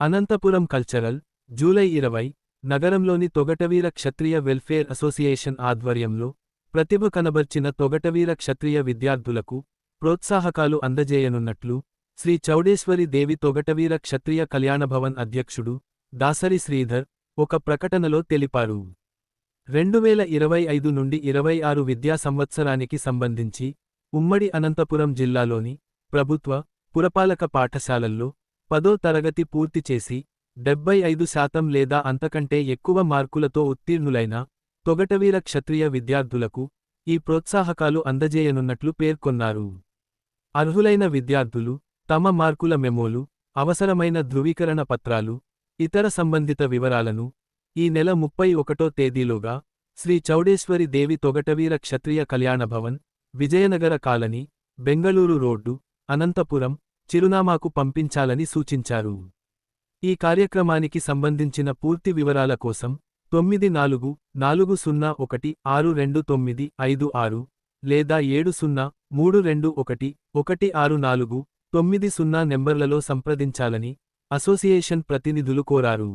Anantapuram cultural, July 20, నగరంలోని తొగటవీర క్షత్రియ welfare association ఆధ్వర్యంలో ప్రతిభ కనబర్చిన తొగటవీర క్షత్రియ విద్యార్థులకు ప్రోత్సాహకాలు అందజేయనున్నట్లు శ్రీ చౌడేశ్వరి దేవి తొగటవీర క్షత్రియ కళ్యాణభవన్ అధ్యక్షుడు దాసరి శ్రీధర్ ఒక ప్రకటనలో తెలిపారు. 2025 నుండి 26 విద్యా సంవత్సరానికి సంబంధించి ఉమ్మడి అనంతపురం జిల్లాలోని ప్రభుత్వ, పురపాలక పాఠశాలల్లో 10వ తరగతి పూర్తి చేసి 75% లేదా అంతకంటే ఎక్కువ మార్కులతో ఉత్తీర్ణులైన తొగటవీర క్షత్రియ విద్యార్థులకు ఈ ప్రోత్సాహకాలు అందజేయనున్నట్లు పేర్కొన్నారు. అర్హులైన విద్యార్థులు తమ మార్కుల మెమోలు, అవసరమైన ధృవీకరణ పత్రాలు, ఇతర సంబంధిత వివరాలను ఈ నెల 31వ తేదీలోగా శ్రీ చౌడేశ్వరి దేవి తొగటవీర క్షత్రియ కళ్యాణభవన్, విజయనగర కాలనీ, బెంగళూరు రోడ్డు, అనంతపురం చిరునామాకు పంపించాలని సూచించారు. ఈ కార్యక్రమానికి సంబంధించిన పూర్తి వివరాల కోసం 9401629556 లేదా 7032116490 నెంబర్లలో సంప్రదించాలని అసోసియేషన్ ప్రతినిధులు కోరారు.